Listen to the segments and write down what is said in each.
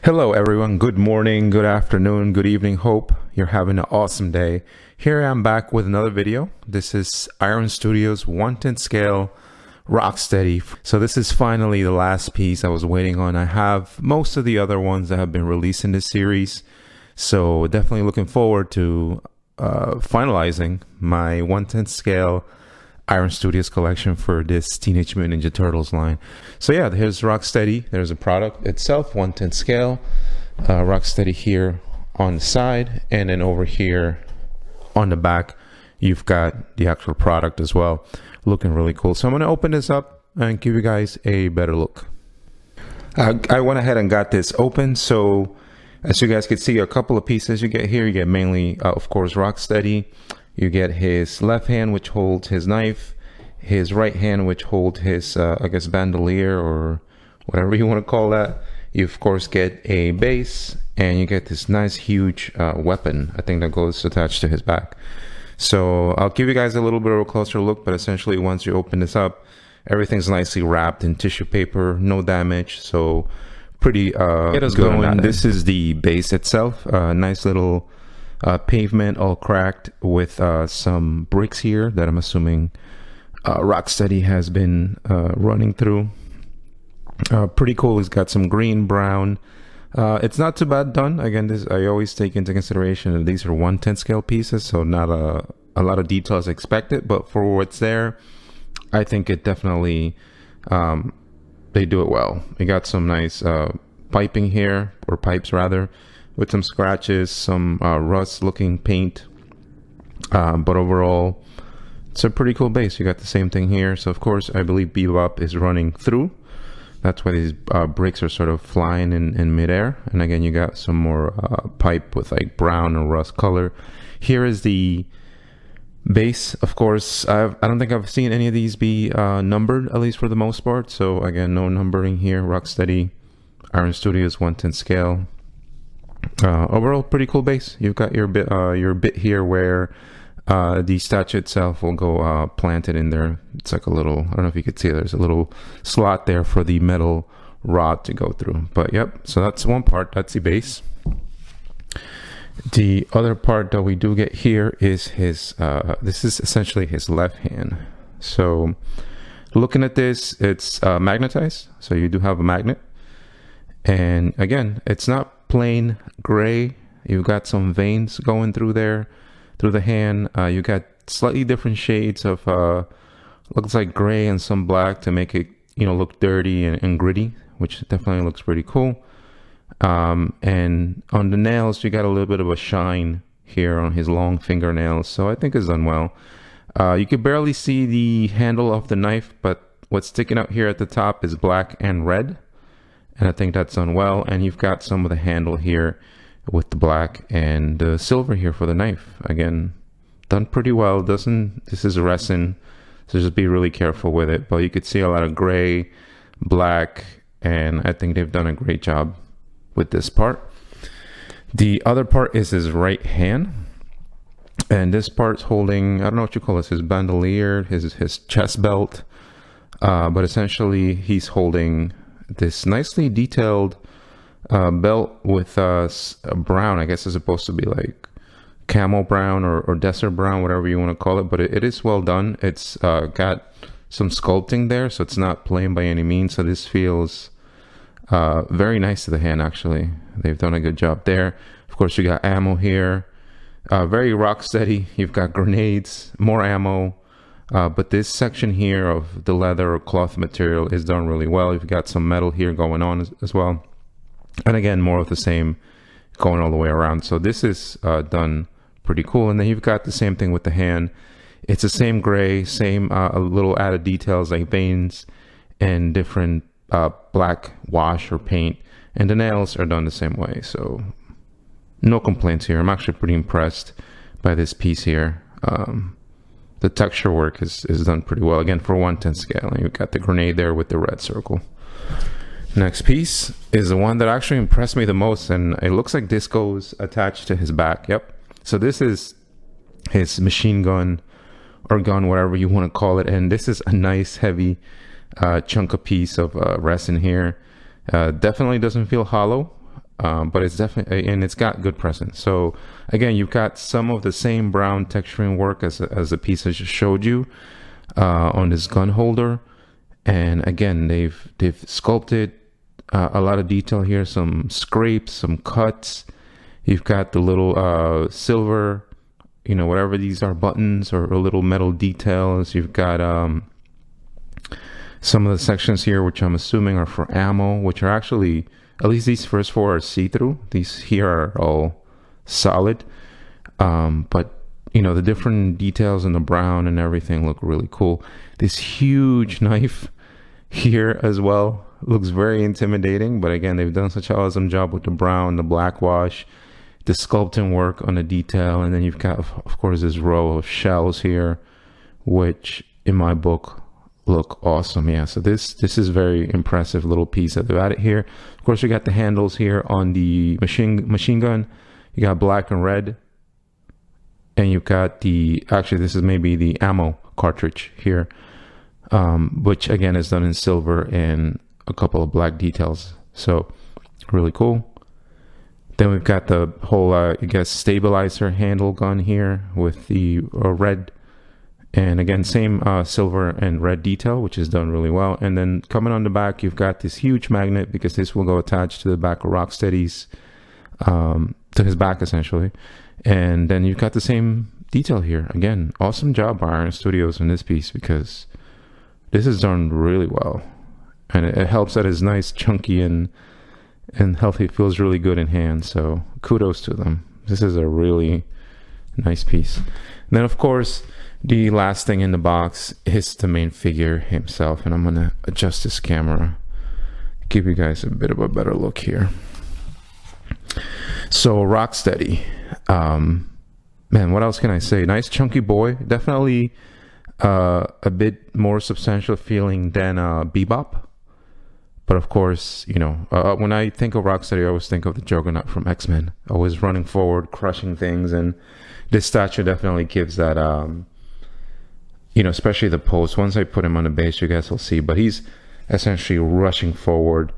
Hello everyone, good morning, good afternoon, good evening. Hope you're having an awesome day. Here I am back with another video. This is Iron Studios 1/10 scale Rocksteady. So this is finally the last piece I was waiting on. I have most of the other ones that have been released in this series. So definitely looking forward to finalizing my 1/10 scale Iron Studios collection for this Teenage Mutant Ninja Turtles line. So yeah, here's Rocksteady. There's a product itself, 1/10 scale. Rocksteady here on the side, and then over here on the back, you've got the actual product as well. Looking really cool. So I'm going to open this up and give you guys a better look. I went ahead and got this open. So as you guys can see, a couple of pieces you get here. You get mainly, of course, Rocksteady. You get his left hand, which holds his knife, his right hand, which holds his, I guess, bandolier or whatever you want to call that. You, of course, get a base, and you get this nice, huge weapon, I think, that goes attached to his back. So I'll give you guys a little bit of a closer look, but essentially, once you open this up, everything's nicely wrapped in tissue paper, no damage, so pretty good on that. This is the base itself, nice little pavement all cracked with some bricks here that I'm assuming Rocksteady has been running through. Pretty cool. It's got some green, brown. It's not too bad done. Again, this I always take into consideration that these are 1/10 scale pieces, so not a lot of details expected, but for what's there, I think it definitely they do it well. You got some nice piping here, or pipes rather, with some scratches, some rust looking paint, but overall it's a pretty cool base. You got the same thing here. So of course I believe Bebop is running through. That's why these bricks are sort of flying in midair. And again, you got some more pipe with like brown or rust color. Here is the base. Of course, I don't think I've seen any of these be numbered, at least for the most part. So again, no numbering here. Rocksteady, Iron Studios 1/10 scale. Overall, pretty cool base. You've got your bit here where the statue itself will go planted in there. It's like a little, I don't know if you could see, there's a little slot there for the metal rod to go through. But yep, so that's one part. That's the base. The other part that we do get here is his this is essentially his left hand. So looking at this, it's magnetized, so you do have a magnet. And again, it's not plain gray. You've got some veins going through there, through the hand. You got slightly different shades of looks like gray and some black to make it, you know, look dirty and gritty, which definitely looks pretty cool. And on the nails, you got a little bit of a shine here on his long fingernails, so I think it's done well. You could barely see the handle of the knife, but what's sticking out here at the top is black and red. And I think that's done well. And you've got some of the handle here with the black and the silver here for the knife. Again, done pretty well. This is resin, so just be really careful with it. But you could see a lot of gray, black, and I think they've done a great job with this part. The other part is his right hand. And this part's holding, I don't know what you call this, his bandolier, his chest belt. But essentially, he's holding this nicely detailed belt with a brown, I guess it's supposed to be like camel brown or desert brown, whatever you want to call it, but it is well done. It's got some sculpting there, so it's not plain by any means. So this feels very nice to the hand, actually. They've done a good job there. Of course, you got ammo here, very Rocksteady. You've got grenades, more ammo. But this section here of the leather or cloth material is done really well. You've got some metal here going on as well. And again, more of the same going all the way around. So this is done pretty cool. And then you've got the same thing with the hand. It's the same gray, same a little added details like veins and different black wash or paint. And the nails are done the same way. So no complaints here. I'm actually pretty impressed by this piece here. The texture work is done pretty well, again, for 1/10 scale. And you've got the grenade there with the red circle. Next piece is the one that actually impressed me the most, and it looks like this goes attached to his back. Yep. So this is his machine gun or gun, whatever you want to call it. And this is a nice, heavy chunk of piece of resin here. Definitely doesn't feel hollow. but it's definitely, and it's got good presence. So again, you've got some of the same brown texturing work as the piece I just showed you on this gun holder. And again, they've sculpted a lot of detail here, some scrapes, some cuts. You've got the little silver, whatever these are, buttons or little metal details. You've got some of the sections here, which I'm assuming are for ammo, which are actually, at least these first four are see-through. These here are all solid. But the different details in the brown and everything look really cool. This huge knife here as well looks very intimidating, but again, they've done such an awesome job with the brown, the black wash, the sculpting work on the detail. And then you've got, of course, this row of shells here, which in my book look awesome. Yeah, so this is very impressive little piece that they've added here. Of course, you got the handles here on the machine gun. You got black and red, and you've got actually this is maybe the ammo cartridge here, which again is done in silver and a couple of black details. So really cool. Then we've got the whole I guess stabilizer handle gun here with the red, and again same silver and red detail, which is done really well. And then coming on the back, you've got this huge magnet, because this will go attached to the back of Rocksteady's, to his back essentially. And then you've got the same detail here. Again, awesome job by Iron Studios in this piece, because this is done really well, and it helps that it's nice, chunky, and healthy. It feels really good in hand, so kudos to them. This is a really nice piece. And then of course the last thing in the box is the main figure himself, and I'm gonna adjust this camera, give you guys a bit of a better look here. So Rocksteady, man, what else can I say? Nice chunky boy, definitely a bit more substantial feeling than Bebop. But of course, when I think of Rocksteady, I always think of the Juggernaut from X-Men, always running forward, crushing things. And this statue definitely gives that, especially the pose. Once I put him on the base, you guys will see. But he's essentially rushing forward,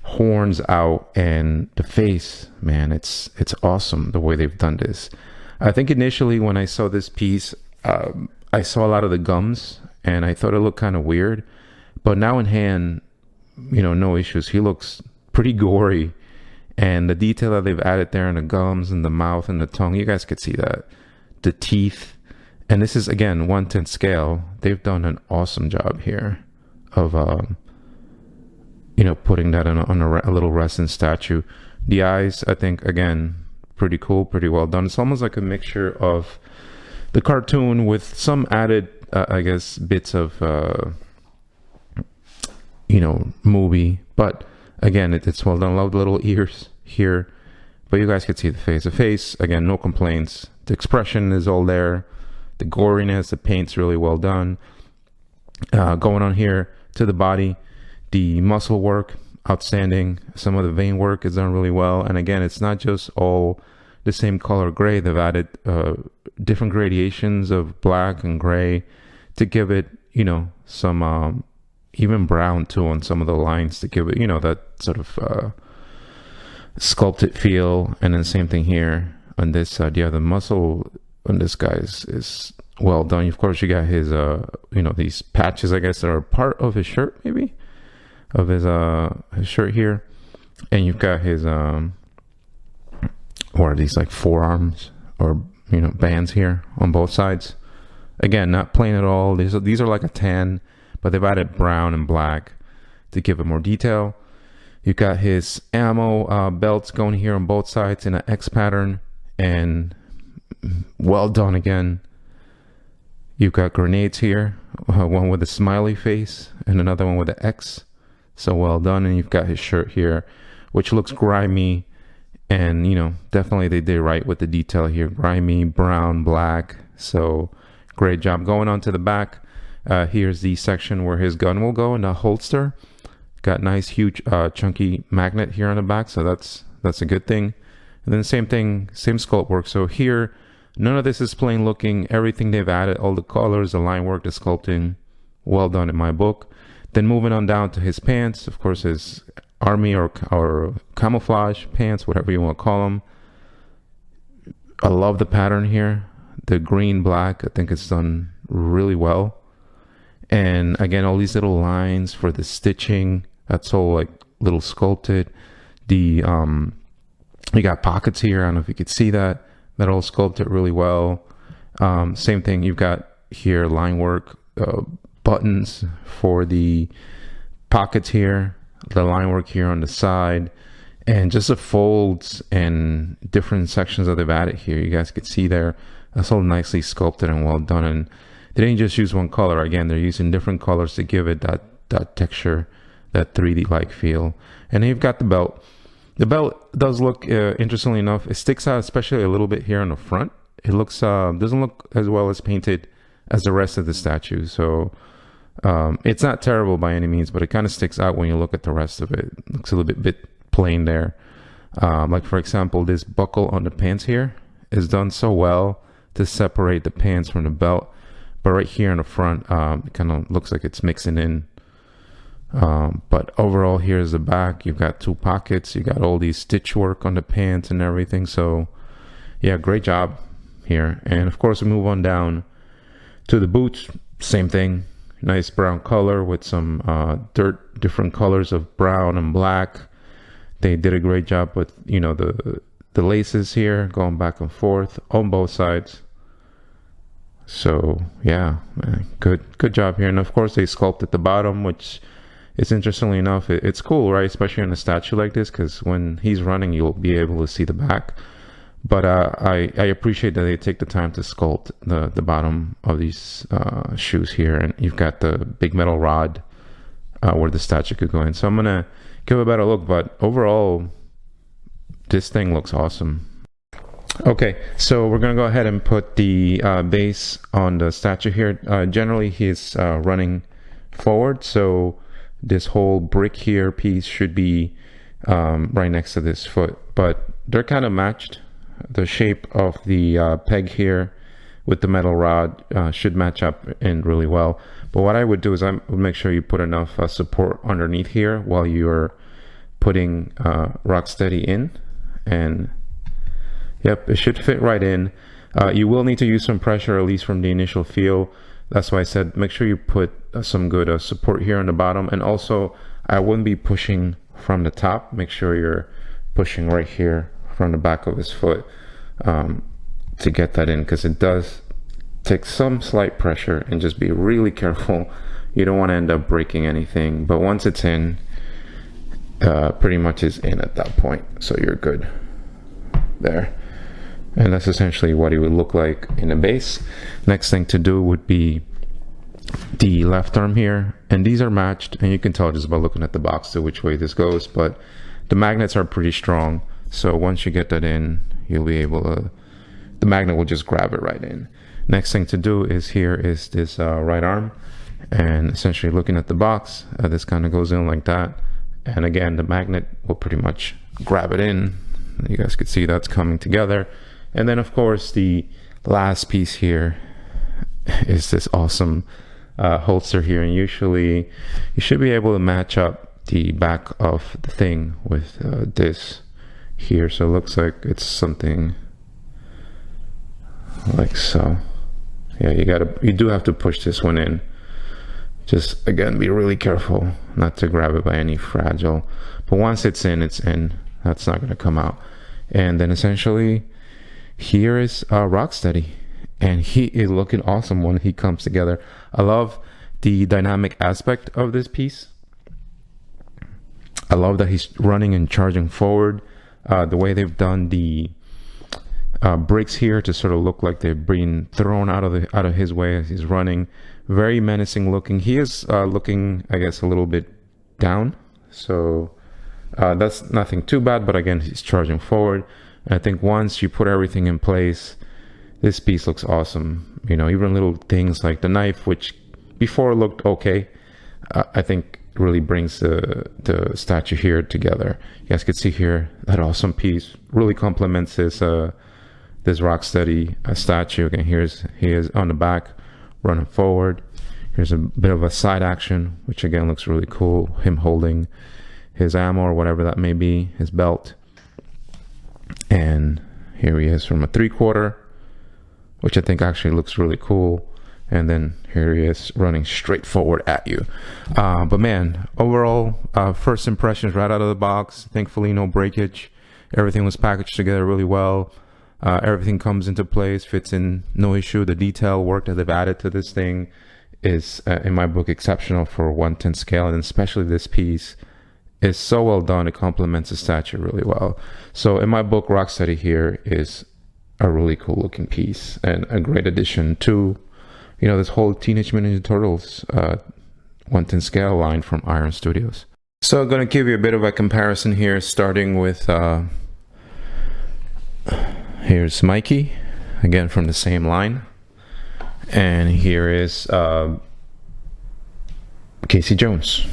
horns out, and the face, man, it's awesome the way they've done this. I think initially when I saw this piece, I saw a lot of the gums, and I thought it looked kind of weird. But now in hand, no issues. He looks pretty gory, and the detail that they've added there in the gums and the mouth and the tongue, you guys could see that, the teeth. And this is again 1/10 scale. They've done an awesome job here of putting that on a little resting statue. The eyes, I think, again, pretty cool, pretty well done. It's almost like a mixture of the cartoon with some added I guess bits of movie, but again, it's well done. I love the little ears here, but you guys could see the face. The face, again, no complaints. The expression is all there. The goriness, the paint's really well done. Going on here to the body, the muscle work, outstanding. Some of the vein work is done really well. And again, it's not just all the same color gray. They've added different gradations of black and gray to give it, some even brown too on some of the lines to give it, that sort of sculpted feel. And then same thing here on this side. The muscle on this guy is well done. Of course, you got his these patches, I guess, that are part of his shirt, maybe of his shirt here. And you've got his what are these, like forearms or bands here on both sides. Again, not plain at all. These are like a tan, but they've added brown and black to give it more detail. You've got his ammo belts going here on both sides in an X pattern, and well done again. You've got grenades here, one with a smiley face and another one with an X. So well done. And you've got his shirt here, which looks grimy, and definitely they did right with the detail here. Grimy, brown, black. So great job. Going on to the back, here's the section where his gun will go in the holster. Got nice huge chunky magnet here on the back, so that's a good thing. And then same thing, same sculpt work. So here, none of this is plain looking. Everything they've added, all the colors, the line work, the sculpting, well done in my book. Then moving on down to his pants, of course, his army or camouflage pants, whatever you want to call them. I love the pattern here. The green, black, I think it's done really well. And again, all these little lines for the stitching, that's all like little sculpted. The you got pockets here. I don't know if you could see that. That all sculpted really well. Same thing, you've got here line work, buttons for the pockets here, the line work here on the side, and just the folds and different sections that they've added here. You guys could see there, that's all nicely sculpted and well done. And they didn't just use one color. Again, they're using different colors to give it that texture, that 3D like feel. And then you've got the belt. The belt does look, interestingly enough, it sticks out especially a little bit here on the front. It looks doesn't look as well as painted as the rest of the statue. So it's not terrible by any means, but it kind of sticks out when you look at the rest of it. It looks a little bit plain there. Like for example, this buckle on the pants here is done so well to separate the pants from the belt. But right here in the front, it kind of looks like it's mixing in. But overall, here's the back. You've got 2 pockets. You got all these stitch work on the pants and everything. So yeah, great job here. And of course, we move on down to the boots. Same thing. Nice brown color with some different colors of brown and black. They did a great job with, you know, the laces here going back and forth on both sides. So yeah, man, good job here. And of course, they sculpted the bottom, which is interestingly enough, it's cool, right? Especially in a statue like this, because when he's running, you'll be able to see the back. But I appreciate that they take the time to sculpt the bottom of these shoes here. And you've got the big metal rod where the statue could go in. So I'm going to give it a better look. But overall, this thing looks awesome. Okay, so we're going to go ahead and put the base on the statue here. Generally, he's running forward. So this whole brick here piece should be right next to this foot. But they're kind of matched. The shape of the peg here with the metal rod should match up in really well. But what I would do is I would make sure you put enough support underneath here while you're putting Rocksteady in. And yep, it should fit right in. You will need to use some pressure, at least from the initial feel. That's why I said make sure you put some good support here on the bottom. And also, I wouldn't be pushing from the top. Make sure you're pushing right here from the back of his foot to get that in, because it does take some slight pressure, and just be really careful. You don't want to end up breaking anything, but once it's in, pretty much is in at that point, so you're good there. And that's essentially what it would look like in the base. Next thing to do would be the left arm here, and these are matched, and you can tell just by looking at the box to which way this goes, but the magnets are pretty strong. So once you get that in, you'll be able to, the magnet will just grab it right in. Next thing to do is here is this right arm, and essentially looking at the box, this kind of goes in like that. And again, the magnet will pretty much grab it in. You guys could see that's coming together. And then of course, the last piece here is this awesome holster here. And usually you should be able to match up the back of the thing with this here. So it looks like it's something like so. Yeah, you do have to push this one in. Just again, be really careful not to grab it by any fragile, but once it's in, that's not going to come out. And then essentially here is Rocksteady, and he is looking awesome when he comes together. I love the dynamic aspect of this piece. I love that he's running and charging forward. The way they've done the bricks here to sort of look like they're being thrown out of his way as he's running. Very menacing looking. He is looking, I guess, a little bit down. So that's nothing too bad, but again, he's charging forward. And I think once you put everything in place, this piece looks awesome. You know, even little things like the knife, which before looked okay, I think really brings the statue here together. You guys can see here that awesome piece really complements this Rocksteady statue. Again, he is on the back running forward. Here's a bit of a side action, which again looks really cool. Him holding his ammo or whatever that may be, his belt. And here he is from a 3/4, which I think actually looks really cool. And then here he is running straight forward at you. But man, overall, first impressions right out of the box. Thankfully, no breakage. Everything was packaged together really well. Everything comes into place, fits in, no issue. The detail work that they've added to this thing is, in my book, exceptional for 1/10 scale, and especially this piece is so well done. It complements the statue really well. So in my book, Rocksteady here is a really cool looking piece and a great addition to, you know, this whole Teenage Mutant Ninja Turtles 1/10 scale line from Iron Studios. So I'm going to give you a bit of a comparison here, starting with here's Mikey, again from the same line, and here is Casey Jones.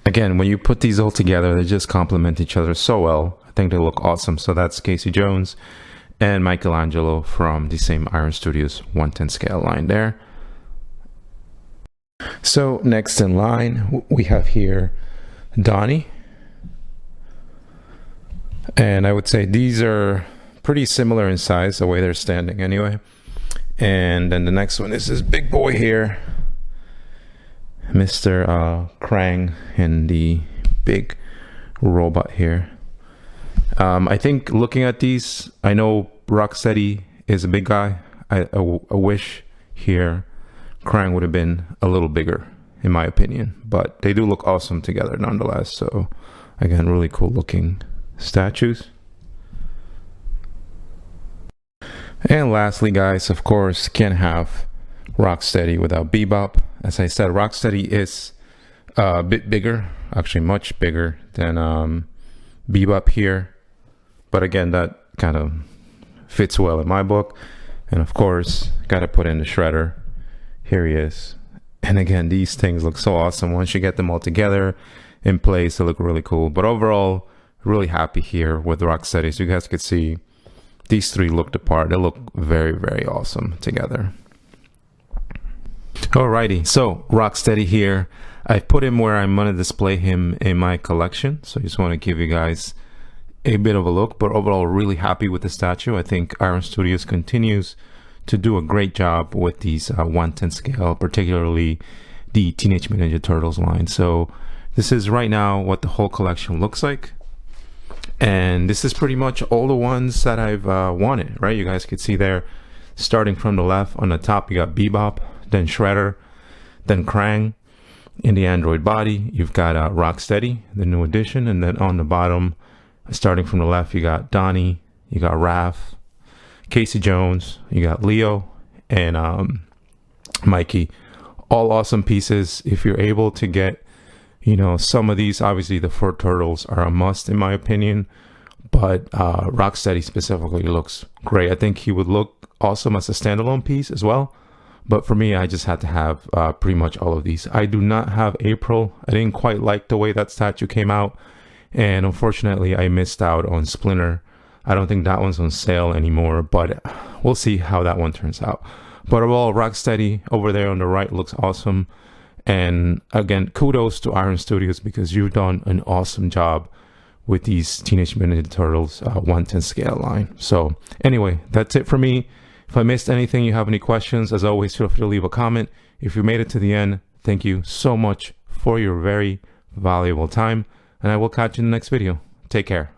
Again, when you put these all together, they just complement each other so well. I think they look awesome. So that's Casey Jones and Michelangelo from the same Iron Studios 1/10 scale line there. So next in line, we have here Donnie. And I would say these are pretty similar in size, the way they're standing anyway. And then the next one is this big boy here, Mr. Krang, and the big robot here. I think looking at these, I know Rocksteady is a big guy. I wish here Krang would have been a little bigger, in my opinion. But they do look awesome together nonetheless. So again, really cool looking statues. And lastly, guys, of course, can't have Rocksteady without Bebop. As I said, Rocksteady is a bit bigger, actually much bigger than Bebop here. But again, that kind of fits well in my book. And of course, got to put in the Shredder. Here he is. And again, these things look so awesome. Once you get them all together in place, they look really cool. But overall, really happy here with Rocksteady. As you guys could see, these three look the part. They look very, very awesome together. Alrighty, so Rocksteady here. I've put him where I'm going to display him in my collection. So I just want to give you guys a bit of a look. But overall, really happy with the statue. I think Iron Studios continues to do a great job with these 1/10 scale, particularly the Teenage Mutant Ninja Turtles line. So this is right now what the whole collection looks like. And this is pretty much all the ones that I've wanted, right? You guys could see there, starting from the left, on the top you got Bebop, then Shredder, then Krang in the android body. You've got Rocksteady, the new edition, and then on the bottom, starting from the left, you got Donnie, you got Raph, Casey Jones, you got Leo, and Mikey. All awesome pieces. If you're able to get, you know, some of these, obviously the 4 turtles are a must in my opinion, but Rocksteady specifically looks great. I think he would look awesome as a standalone piece as well, but for me, I just had to have pretty much all of these. I do not have April. I didn't quite like the way that statue came out, and unfortunately I missed out on Splinter. I don't think that one's on sale anymore, but we'll see how that one turns out. But overall, Rocksteady over there on the right looks awesome. And again, kudos to Iron Studios, because you've done an awesome job with these Teenage Mutant Ninja Turtles 1/10 scale line. So anyway, that's it for me. If I missed anything, you have any questions, as always, feel free to leave a comment. If you made it to the end, thank you so much for your very valuable time, and I will catch you in the next video. Take care.